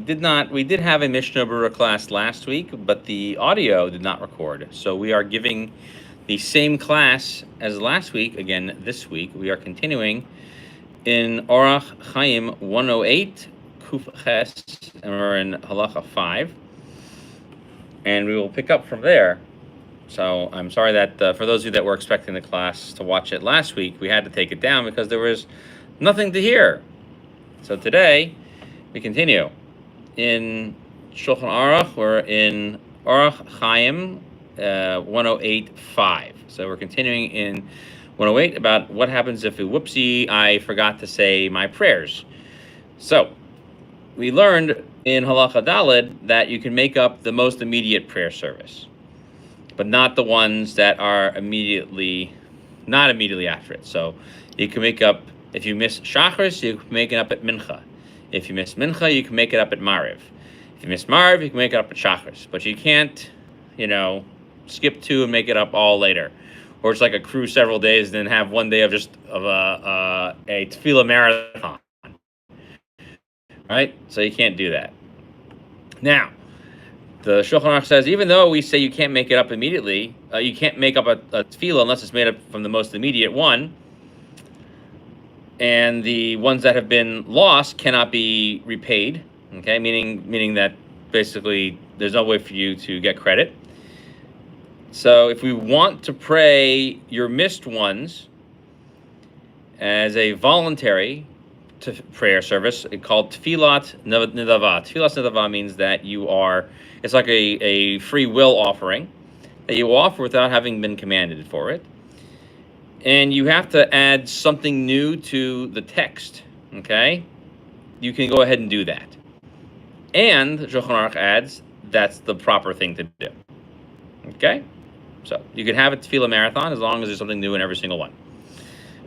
we did have a Mishnah Berurah class last week, but the audio did not record. So we are giving the same class as last week again this week. We are continuing in Orach Chaim 108 Kuf Ches, and we're in Halacha 5, and we will pick up from there. So I'm sorry that for those of you that were expecting the class to watch it last week, we had to take it down because there was nothing to hear. So today we continue in Shulchan Aruch. We're in Orach Chaim 108.5. So we're continuing in 108 about what happens if, whoopsie, I forgot to say my prayers. So we learned in Halacha Daled that you can make up the most immediate prayer service, but not the ones that are not immediately after it. So you can make up, if you miss Shachris, you can make it up at Mincha. If you miss Mincha, you can make it up at Mariv. If you miss Mariv, you can make it up at Shachris. But you can't, skip two and make it up all later. Or it's like accrue several days and then have one day of a tefillah marathon. Right? So you can't do that. Now, the Shulchan Aruch says, even though we say you can't make it up immediately, you can't make up a tefillah unless it's made up from the most immediate one, and the ones that have been lost cannot be repaid. Okay, meaning that basically there's no way for you to get credit. So if we want to pray your missed ones as a voluntary prayer service, it's called Tfilat Nidava. Tfilat Nidava means that it's like a free will offering that you offer without having been commanded for it. And you have to add something new to the text, okay? You can go ahead and do that. And Shulchan Aruch adds, that's the proper thing to do, okay? So you can have a tefillah marathon as long as there's something new in every single one.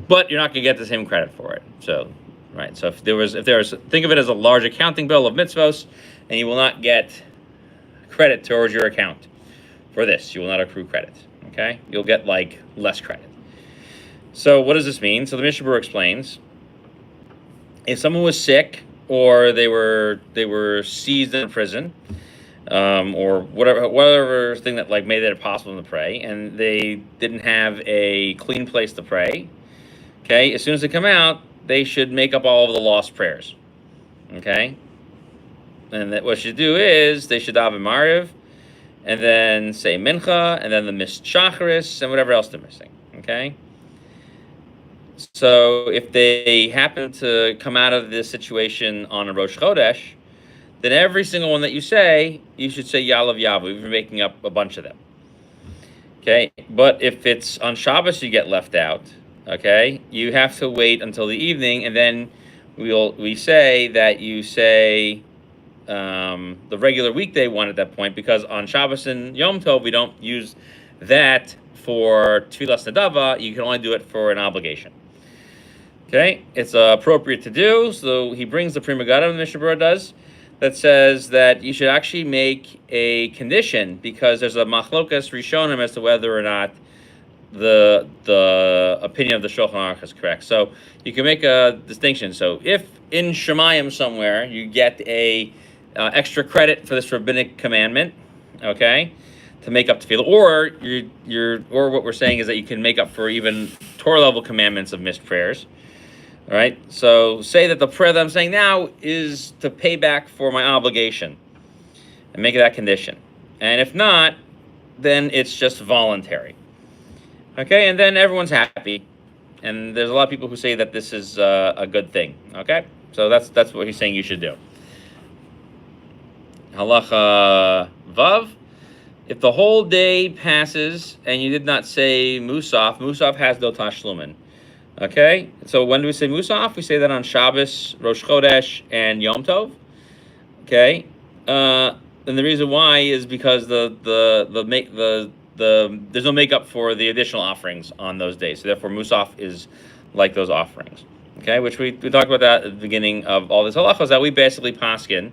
But you're not going to get the same credit for it. So, right, so if there was, think of it as a large accounting bill of mitzvos, and you will not get credit towards your account for this. You will not accrue credit, okay? You'll get, less credit. So what does this mean? So the Mishnah Berurah explains, if someone was sick or they were seized in prison, or whatever thing that made it impossible to pray, and they didn't have a clean place to pray, okay, as soon as they come out, they should make up all of the lost prayers, okay? And what you should do is they should daven Mariv, and then say Mincha, and then the missed Shacharis, and whatever else they're missing, okay? So if they happen to come out of this situation on a Rosh Chodesh, then every single one that you say, you should say Yalav Yavu. You're making up a bunch of them. Okay? But if it's on Shabbos you get left out, okay, you have to wait until the evening, and then we say that you say the regular weekday one at that point, because on Shabbos and Yom Tov we don't use that for Tfilas Nadava. You can only do it for an obligation. Okay, it's appropriate to do. So he brings the Prima Gata, the Mishnah Berurah does, that says that you should actually make a condition, because there's a machlokas rishonim as to whether or not the opinion of the Shulchan Aruch is correct. So you can make a distinction. So if in Shemayim somewhere you get a extra credit for this rabbinic commandment, okay, to make up tefillah, or what we're saying is that you can make up for even Torah level commandments of missed prayers. All right, so say that the prayer that I'm saying now is to pay back for my obligation, and make that condition. And if not, then it's just voluntary. Okay, and then everyone's happy. And there's a lot of people who say that this is a good thing. Okay, so that's what he's saying you should do. Halacha Vav. If the whole day passes and you did not say Musaf has no tashlumin. Okay, so when do we say Musaf? We say that on Shabbos, Rosh Chodesh, and Yom Tov. Okay, and the reason why is because there's no makeup for the additional offerings on those days. So therefore, Musaf is like those offerings. Okay, which we talked about that at the beginning of all this halachos, that we basically paskin.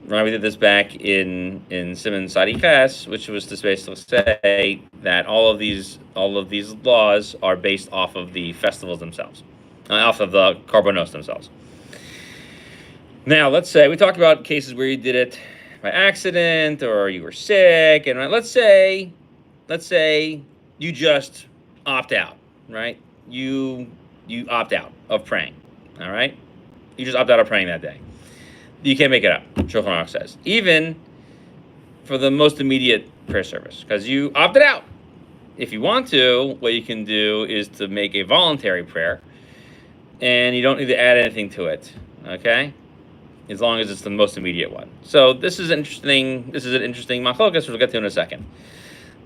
Right, we did this back in Siman Sadiches, which was to basically say that all of these laws are based off of the festivals themselves, off of the korbanos themselves. Now, let's say we talked about cases where you did it by accident or you were sick, and let's say you just opt out, right? You opt out of praying, all right? You just opt out of praying that day. You can't make it up, Shulchan Aruch says, even for the most immediate prayer service, because you opted out. If you want to, what you can do is to make a voluntary prayer, and you don't need to add anything to it, okay? As long as it's the most immediate one. So this is interesting. This is an interesting machlokas, which we'll get to in a second.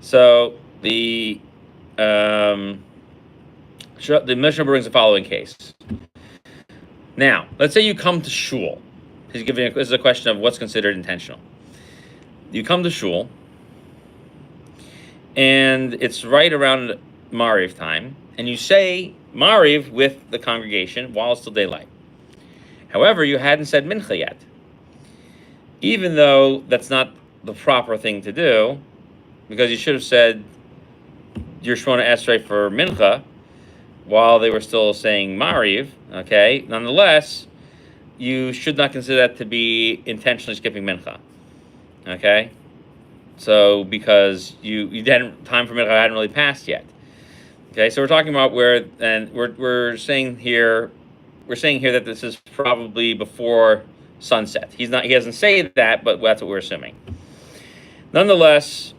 So the Mishnah brings the following case. Now, let's say you come to shul. This is a question of what's considered intentional. You come to shul, and it's right around Mariv time, and you say Mariv with the congregation while it's still daylight. However, you hadn't said mincha yet. Even though that's not the proper thing to do, because you should have said your Shemona Esrei for mincha while they were still saying Mariv, okay? Nonetheless, you should not consider that to be intentionally skipping mincha, okay? So, because you hadn't, time for mincha hadn't really passed yet. Okay, so we're talking about where, and we're saying here that this is probably before sunset. He doesn't say that, but that's what we're assuming. Nonetheless,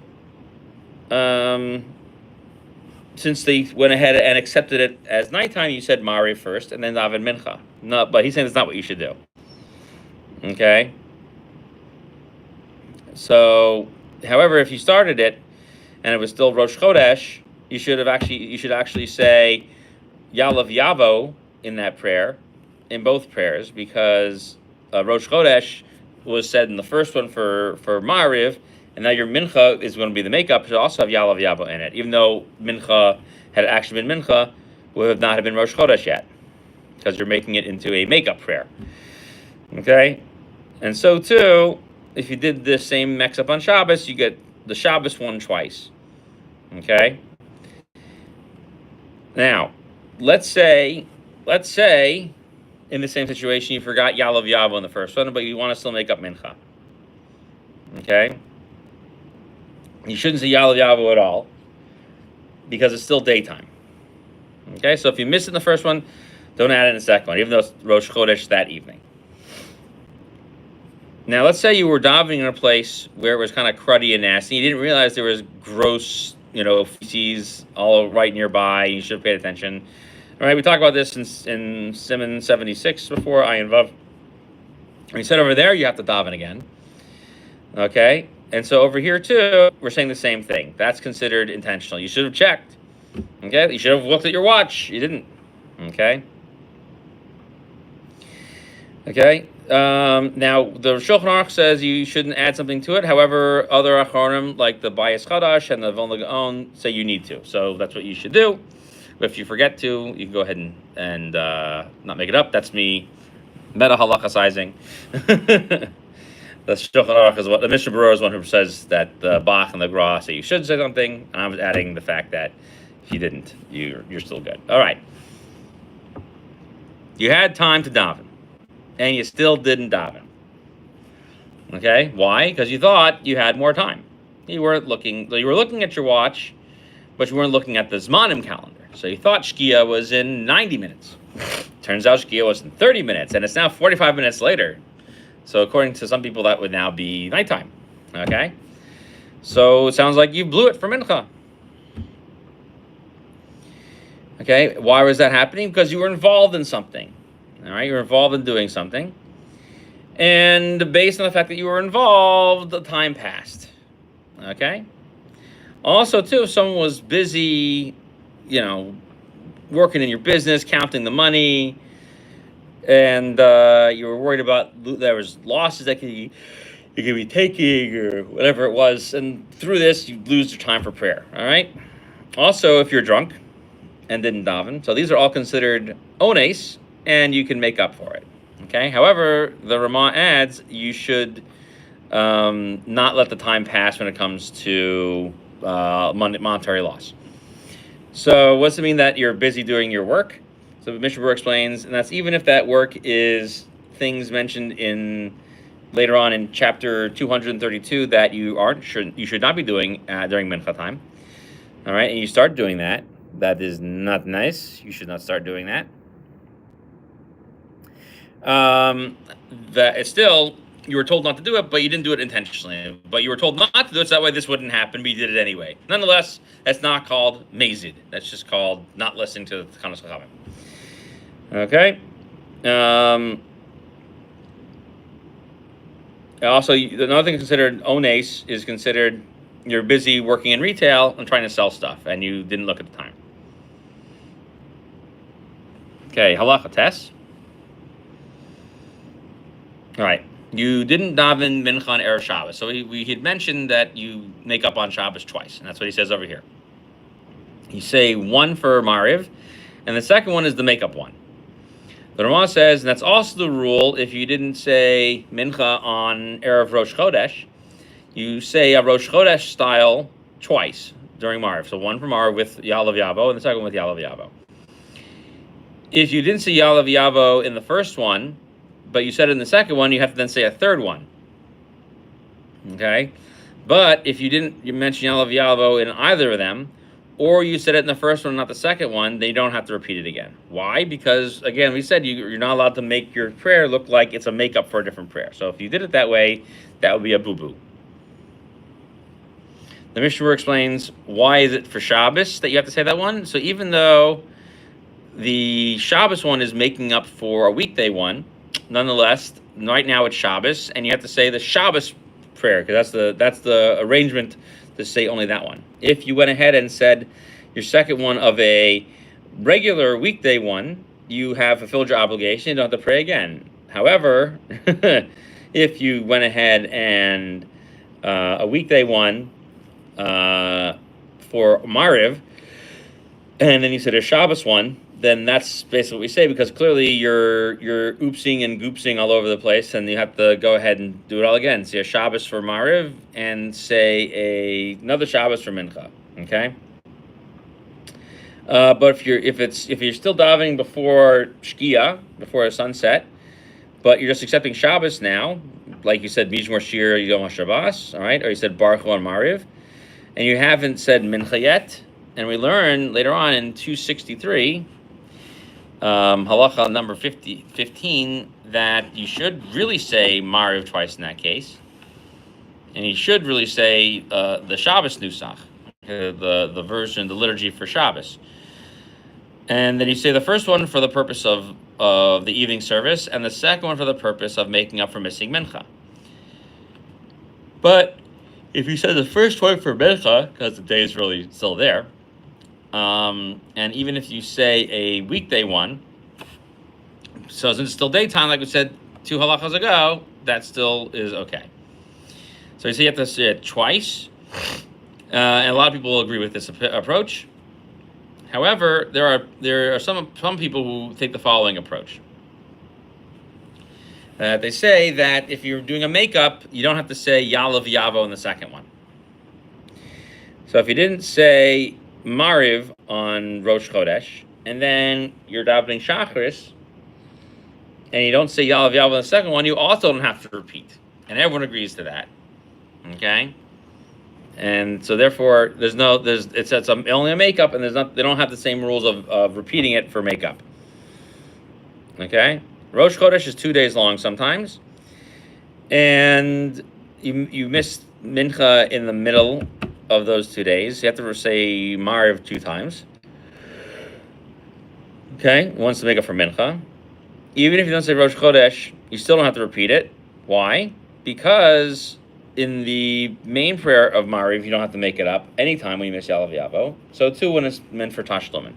since they went ahead and accepted it as nighttime, you said Mari first and then Daven Mincha. No, but he's saying that's not what you should do. Okay? So, however, if you started it and it was still Rosh Chodesh, you should actually say Yalav Yavo in that prayer, in both prayers, because Rosh Chodesh was said in the first one for Mariv, and now your Mincha is going to be the makeup. It should also have Yalav Yavo in it, even though Mincha had actually been Mincha, would not have been Rosh Chodesh yet, because you're making it into a makeup prayer. Okay? And so too, if you did the same mix up on Shabbos, you get the Shabbos one twice. Okay? Now, let's say in the same situation you forgot Yalav Yavo in the first one, but you want to still make up Mincha. Okay? You shouldn't say Yalav Yavo at all, because it's still daytime. Okay? So if you miss it in the first one, don't add it in the second one, even though it's Rosh Chodesh that evening. Now, let's say you were davening in a place where it was kind of cruddy and nasty. You didn't realize there was gross, feces all right nearby. You should have paid attention. All right, we talked about this in Siman 76 before, Ayin Vav. We said over there you have to daven again. Okay? And so over here too, we're saying the same thing. That's considered intentional. You should have checked. Okay? You should have looked at your watch. You didn't. Okay? Okay? Now, the Shulchan Aruch says you shouldn't add something to it. However, other Acharonim, like the Bayis Chadash and the Vilna Gaon, say you need to. So that's what you should do. If you forget to, you can go ahead and not make it up. That's me meta halachasizing. The Shulchan Aruch is the Mishnah Berurah is one who says that the Bach and the Gra say you should say something, and I was adding the fact that if you didn't, you're still good. All right. You had time to daven, and you still didn't daven. Okay, why? Because you thought you had more time. You were looking at your watch, but you weren't looking at the Zmanim calendar. So you thought Shkia was in 90 minutes. Turns out Shkia was in 30 minutes, and it's now 45 minutes later. So according to some people, that would now be nighttime. Okay? So it sounds like you blew it for Mincha. Okay? Why was that happening? Because you were involved in something. All right? You were involved in doing something. And based on the fact that you were involved, the time passed. Okay? Also, too, if someone was busy, working in your business, counting the money, and you were worried about there was losses that you could be taking or whatever it was, and through this, you lose your time for prayer, all right? Also, if you're drunk and didn't daven, so these are all considered ones, and you can make up for it, okay? However, the Ramah adds you should not let the time pass when it comes to monetary loss. So what's it mean that you're busy doing your work? So Mishnah Berurah explains, and that's even if that work is things mentioned in later on in chapter 232 that you should not be doing during mincha time. All right, and you start doing that. That is not nice. You should not start doing that. That is still, you were told not to do it, but you didn't do it intentionally. But you were told not to do it, so that way this wouldn't happen, but you did it anyway. Nonetheless, that's not called mazid. That's just called not listening to the Kanas Chachamim. Okay. Also, another thing considered ones is considered you're busy working in retail and trying to sell stuff, and you didn't look at the time. Okay, halacha test. All right, you didn't daven mincha on erev Shabbos, so we had mentioned that you make up on Shabbos twice, and that's what he says over here. You say one for Mariv, and the second one is the makeup one. The Ramah says, and that's also the rule if you didn't say mincha on erev Rosh Chodesh, you say a Rosh Chodesh style twice during Mariv. So one for Mariv with Yalav Yavo, and the second one with Yalav Yavo. If you didn't say Yalav Yavo in the first one, but you said it in the second one, you have to then say a third one. Okay? But if you mention Yalav Yavo in either of them, or you said it in the first one, not the second one, then you don't have to repeat it again. Why? Because, again, we said you're not allowed to make your prayer look like it's a makeup for a different prayer. So if you did it that way, that would be a boo-boo. The Mishnah explains why is it for Shabbos that you have to say that one. So even though the Shabbos one is making up for a weekday one, nonetheless, right now it's Shabbos, and you have to say the Shabbos prayer, because that's the arrangement to say only that one. If you went ahead and said your second one of a regular weekday one, you have fulfilled your obligation, you don't have to pray again. However, if you went ahead and a weekday one for Mariv, and then you said a Shabbos one, then that's basically what we say, because clearly you're oopsing and goopsing all over the place, and you have to go ahead and do it all again. Say a Shabbos for Mariv and say another Shabbos for Mincha. Okay. But if you're still davening before Shkia, before sunset, but you're just accepting Shabbos now, like you said Mishmor Shir Yom HaShabbos, all right, or you said Baruch Hu on Mariv, and you haven't said Mincha yet, and we learn later on in 263. Halacha number 15, that you should really say Mariv twice in that case. And you should really say the Shabbos Nusach, the version, the liturgy for Shabbos. And then you say the first one for the purpose of the evening service, and the second one for the purpose of making up for missing Mincha. But if you said the first one for Mincha, because the day is really still there, and even if you say a weekday one, so since it's still daytime, like we said 2 halachas ago, that still is okay. So you say you have to say it twice, and a lot of people will agree with this approach. However, there are some people who take the following approach. They say that if you're doing a makeup, you don't have to say Yalav Yavo in the second one. So if you didn't say Mariv on Rosh Chodesh, and then you're davening Shacharis, and you don't say Yalav Yavo in the second one, you also don't have to repeat. And everyone agrees to that. Okay? And so therefore, it's only a makeup, and they don't have the same rules of repeating it for makeup. Okay? Rosh Chodesh is 2 days long sometimes, and you miss Mincha in the middle of those 2 days. You have to say Mariv 2 times. Okay, once to make up for Mincha. Even if you don't say Rosh Chodesh, you still don't have to repeat it. Why? Because in the main prayer of Mariv, you don't have to make it up anytime when you miss Yalav Yavo. So too when it's meant for Tashlumin.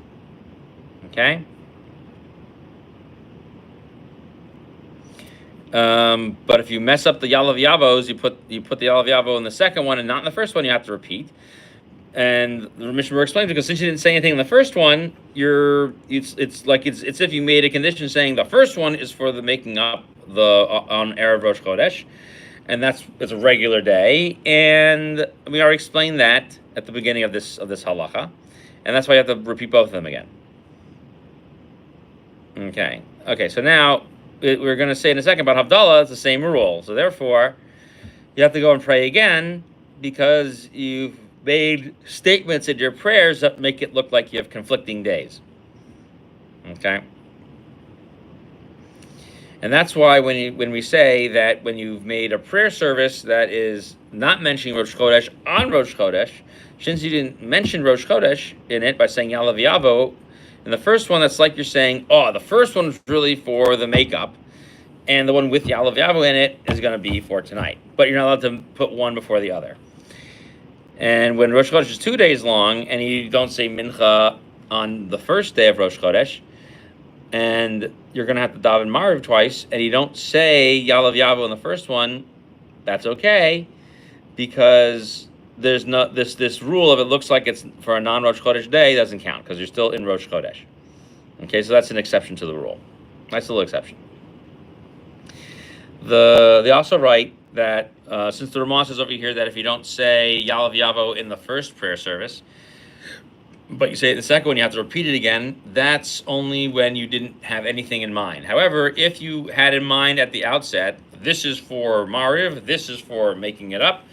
Okay? But if you mess up the Yalav Yavos, you put the Yalav Yavo in the second one and not in the first one, you have to repeat. And the Mishnah explains, because since you didn't say anything in the first one, it's if you made a condition saying the first one is for the making up on Erev Rosh Chodesh, and it's a regular day, and we already explained that at the beginning of this halacha, and that's why you have to repeat both of them again. Okay. So now we're going to say in a second about Havdalah, it's the same rule. So therefore, you have to go and pray again because you've made statements in your prayers that make it look like you have conflicting days. Okay? And that's why when we say that when you've made a prayer service that is not mentioning Rosh Chodesh on Rosh Chodesh, since you didn't mention Rosh Chodesh in it by saying Yalav Yavo, in the first one, that's like you're saying, the first one's really for the makeup, and the one with Yalav Yavo in it is going to be for tonight. But you're not allowed to put one before the other. And when Rosh Chodesh is 2 days long, and you don't say Mincha on the first day of Rosh Chodesh, and you're going to have to daven Mariv twice, and you don't say Yalav Yavo in the first one, that's okay, because there's not this rule of it looks like it's for a non-Rosh Chodesh day doesn't count, because you're still in Rosh Chodesh. Okay, so that's an exception to the rule. Nice little exception. They also write that since the Ramah says over here that if you don't say Yalav Yavo in the first prayer service, but you say it in the second one, you have to repeat it again, that's only when you didn't have anything in mind. However, if you had in mind at the outset, this is for Mariv, this is for making it up,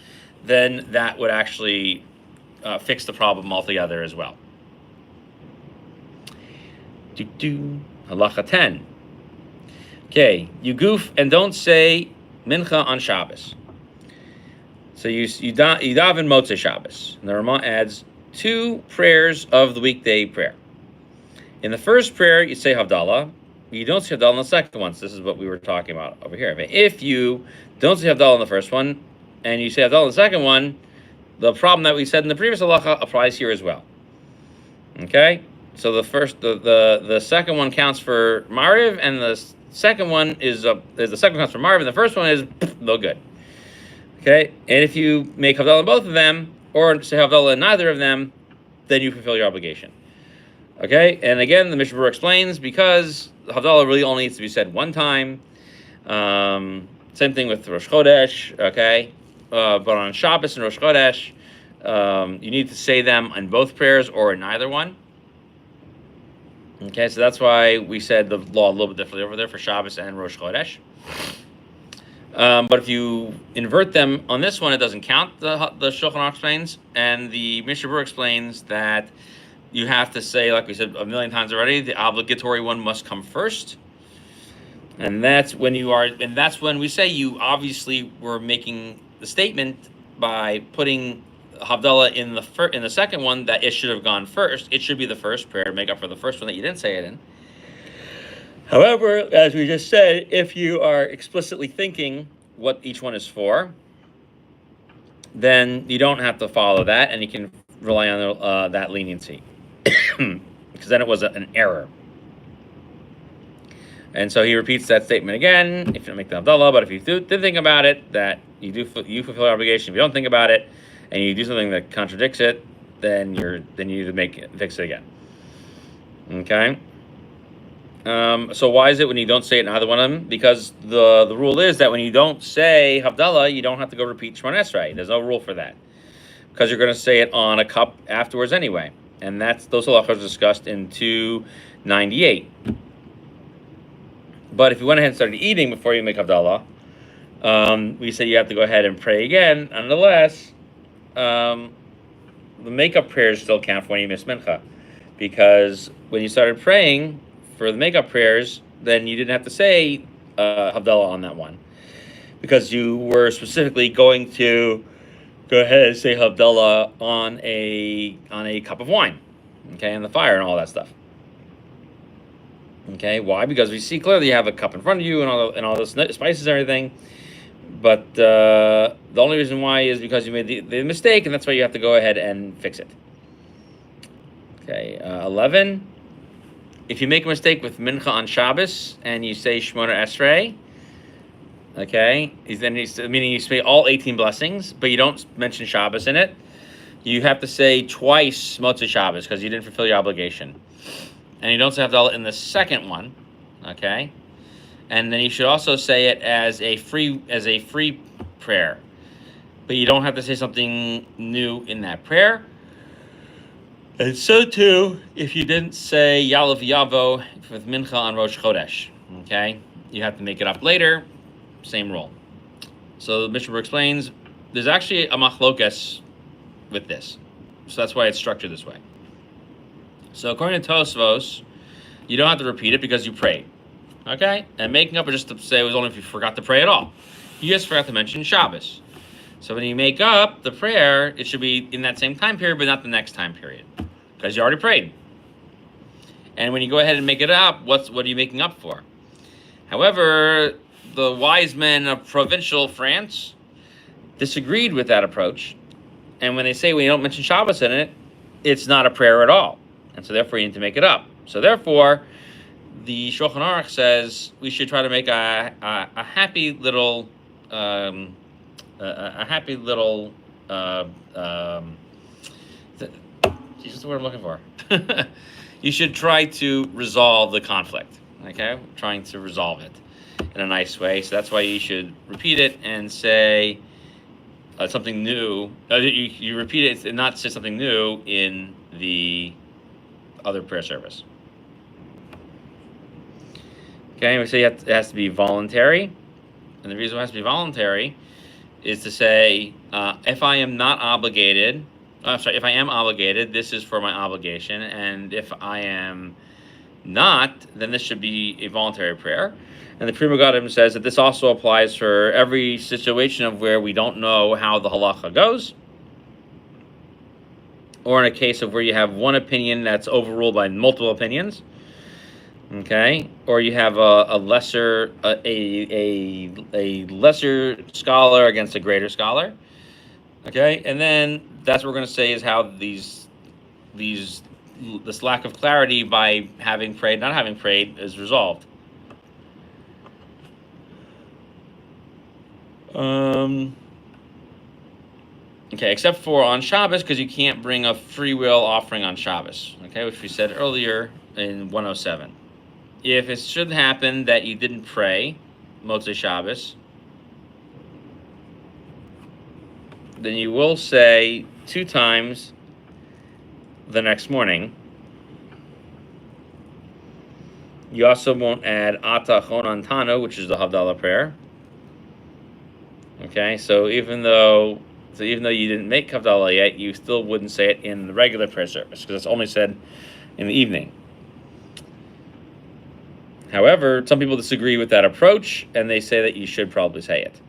then that would actually fix the problem altogether as well. Halacha 10. Okay, you goof and don't say Mincha on Shabbos. So you daven Motzei Shabbos. And the Ramah adds 2 prayers of the weekday prayer. In the first prayer, you say Havdalah. You don't say Havdalah in the second one. So this is what we were talking about over here. If you don't say Havdalah in the first one, and you say Havdalah in the second one, the problem that we said in the previous halacha applies here as well. Okay? So the second one counts for Mariv, and the second one is the second one counts for Mariv, and the first one is no good. Okay? And if you make Havdalah in both of them, or say Havdalah in neither of them, then you fulfill your obligation. Okay? And again, the Mishnah Berurah explains, because Havdalah really only needs to be said one time. Same thing with Rosh Chodesh, okay? But on Shabbos and Rosh Chodesh, you need to say them in both prayers or in neither one. Okay, so that's why we said the law a little bit differently over there for Shabbos and Rosh Chodesh. But if you invert them on this one, it doesn't count, the Shulchan Aruch explains. And the Mishnah Berurah explains that you have to say, like we said a million times already, the obligatory one must come first. And that's when we say you obviously were making the statement by putting Havdalah in the second one that it should have gone first. It should be the first prayer to make up for the first one that you didn't say it in. However, as we just said, if you are explicitly thinking what each one is for, then you don't have to follow that, and you can rely on that leniency, because then it was an error. And so he repeats that statement again, if you don't make the Havdalah, but if you did think about it, that you fulfill your obligation. If you don't think about it, and you do something that contradicts it, then you need to fix it again. Okay? So why is it when you don't say it in either one of them? Because the rule is that when you don't say Havdalah, you don't have to go repeat Shemona Esrei. There's no rule for that, because you're going to say it on a cup afterwards anyway. And those halachos are discussed in 298. But if you went ahead and started eating before you make Havdalah, we say you have to go ahead and pray again. Nonetheless, the makeup prayers still count for when you miss Mincha, because when you started praying for the makeup prayers, then you didn't have to say Havdalah on that one, because you were specifically going to go ahead and say Havdalah on a cup of wine, okay, and the fire and all that stuff. Okay, why? Because we see clearly you have a cup in front of you and all the spices and everything. But the only reason why is because you made the mistake, and that's why you have to go ahead and fix it. Okay, 11. If you make a mistake with Mincha on Shabbos and you say Shemona Esrei, okay, meaning you say all 18 blessings, but you don't mention Shabbos in it, you have to say twice Motzei Shabbos because you didn't fulfill your obligation. And you don't say Havdalah in the second one, okay? And then you should also say it as a free prayer. But you don't have to say something new in that prayer. And so too, if you didn't say Yalav Yavo with Mincha on Rosh Chodesh, okay? you have to make it up later. Same rule. So the Mishnah explains there's actually a machlokes with this. So that's why it's structured this way. So according to Tosfos, you don't have to repeat it because you prayed. Okay? And making up is just to say it was only if you forgot to pray at all. You just forgot to mention Shabbos. So when you make up the prayer, it should be in that same time period, but not the next time period. Because you already prayed. And when you go ahead and make it up, what are you making up for? However, the wise men of provincial France disagreed with that approach. And when they say when you don't mention Shabbos in it, it's not a prayer at all. And so therefore you need to make it up. So therefore, the Shulchan Aruch says we should try to make a happy little what's the word I'm looking for? You should try to resolve the conflict. Okay, trying to resolve it in a nice way. So that's why you should repeat it and say something new. You repeat it and not say something new in the other prayer service. Okay, we say it has to be voluntary. And the reason it has to be voluntary is to say, if I am not obligated, if I am obligated, this is for my obligation. And if I am not, then this should be a voluntary prayer. And the Pri Megadim says that this also applies for every situation of where we don't know how the halacha goes, or in a case of where you have one opinion that's overruled by multiple opinions, okay, or you have a lesser lesser scholar against a greater scholar, okay, and then that's what we're going to say is how this lack of clarity by having prayed, not having prayed, is resolved. Okay, except for on Shabbos, because you can't bring a free will offering on Shabbos, okay, which we said earlier in 107. If it should happen that you didn't pray Motzei Shabbos, then you will say 2 times the next morning. You also won't add Ata Chonan Tano, which is the Havdalah prayer. Okay, so even though you didn't make Havdalah yet, you still wouldn't say it in the regular prayer service because it's only said in the evening. However, some people disagree with that approach, and they say that you should probably say it.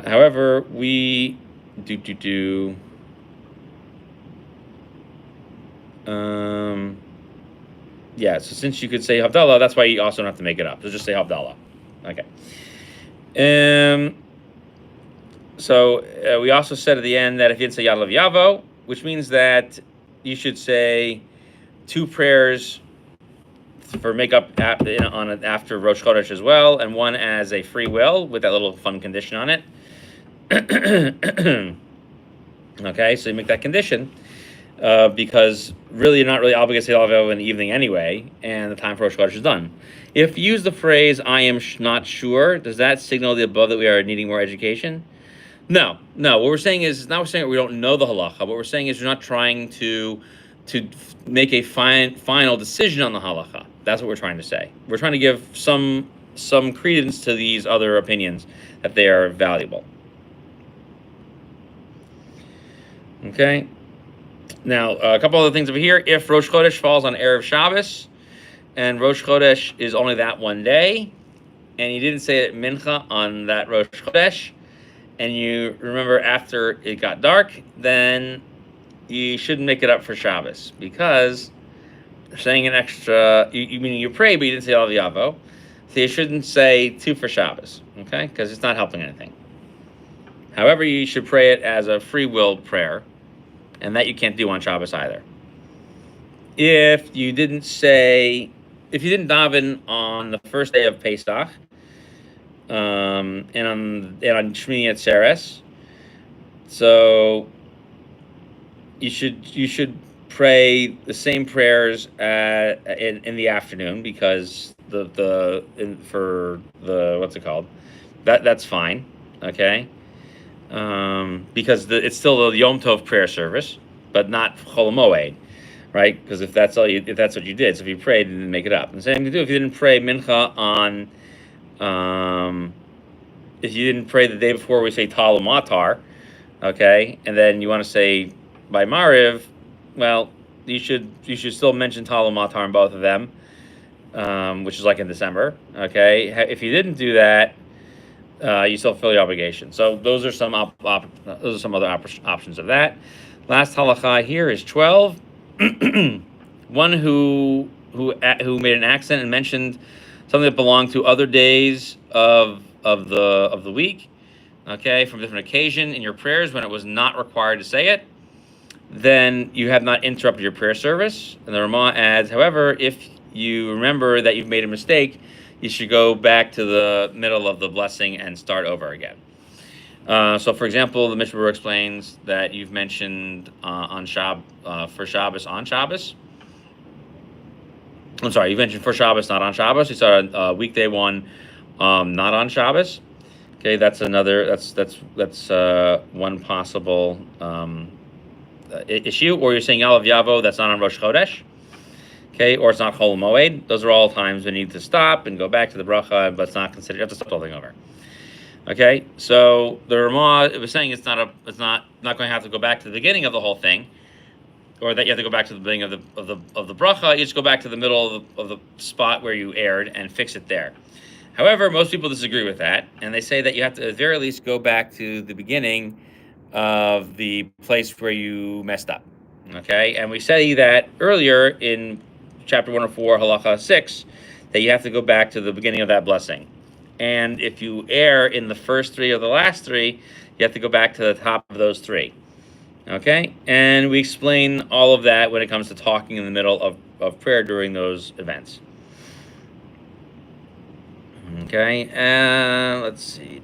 However, we yeah, so since you could say Havdalah, that's why you also don't have to make it up. So just say Havdalah. Okay. So we also said at the end that if you didn't say Yad Yavo, which means that you should say 2 prayers for makeup after Rosh Chodesh as well, and one as a free will with that little fun condition on it. Okay, so you make that condition because really you're not really obligated to say Yad Yavo in the evening anyway, and the time for Rosh Chodesh is done. If you use the phrase "I am not sure," does that signal the above that we are needing more education? No. What we're saying is not we're saying we don't know the halacha. What we're saying is we're not trying to make a final decision on the halacha. That's what we're trying to say. We're trying to give some credence to these other opinions that they are valuable. Okay. Now a couple other things over here. If Rosh Chodesh falls on Erev Shabbos, and Rosh Chodesh is only that one day, and you didn't say it Mincha on that Rosh Chodesh, and you remember after it got dark, then you shouldn't make it up for Shabbos, because saying an extra, you pray, but you didn't say Al Yavo, so you shouldn't say 2 for Shabbos, okay? Because it's not helping anything. However, you should pray it as a free will prayer, and that you can't do on Shabbos either. If you didn't daven on the first day of Pesach, and on Shmini Atzeres, so you should pray the same prayers in the afternoon, because for the what's it called? That's fine, okay? Because it's still the Yom Tov prayer service, but not Chol Moed. right? Because if that's what you did, so if you prayed, you didn't make it up. And the same thing to do if you didn't pray mincha on, if you didn't pray the day before, we say tal matar, okay, and then you want to say by mariv, well, you should still mention tal matar in both of them, which is like in December, okay. If you didn't do that, you still fulfill your obligation. So those are some other options of that. Last halacha here is 12. One who made an accent and mentioned something that belonged to other days of the week, okay, from a different occasion in your prayers when it was not required to say it, then you have not interrupted your prayer service. And the Ramah adds, however, if you remember that you've made a mistake, you should go back to the middle of the blessing and start over again. So, for example, the Mishnah explains that you've mentioned for Shabbos on Shabbos. I'm sorry, you mentioned for Shabbos, not on Shabbos. You started weekday one, not on Shabbos. Okay, that's one possible issue. Or you're saying Yalav Yavo, that's not on Rosh Chodesh. Okay, or it's not Chol Moed. Those are all times we need to stop and go back to the bracha, but it's not considered. You have to stop the whole thing over. Okay, so the Ramah was saying it's not going to have to go back to the beginning of the whole thing, or that you have to go back to the beginning of the bracha. You just go back to the middle of the spot where you erred and fix it there. However, most people disagree with that, and they say that you have to at the very least go back to the beginning of the place where you messed up. Okay, and we say that earlier in chapter 104, halacha 6, that you have to go back to the beginning of that blessing. And if you err in the first three or the last three, you have to go back to the top of those three. Okay? And we explain all of that when it comes to talking in the middle of prayer during those events. Okay, let's see.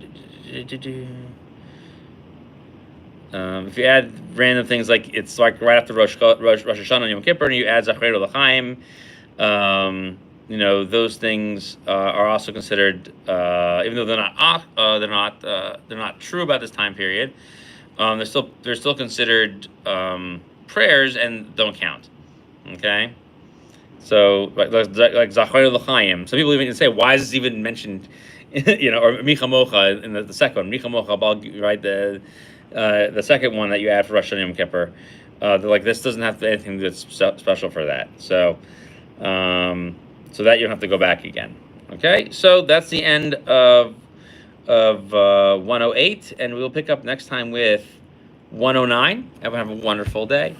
If you add random things like it's like right after Rosh Hashanah and Yom Kippur, and you add Zachrei L'chaim, those things are also considered, even though they're not true about this time period. They're still considered prayers and don't count. Okay, so like Zachrei L'chaim. Some people even say, why is this even mentioned? Or Micha Mocha in the second one, Micha Mocha, right? The second one that you add for Rosh Hashanah Yom Kippur, like this doesn't have anything that's special for that. So that you don't have to go back again. Okay, so that's the end of 108, and we'll pick up next time with 109. Everyone have a wonderful day.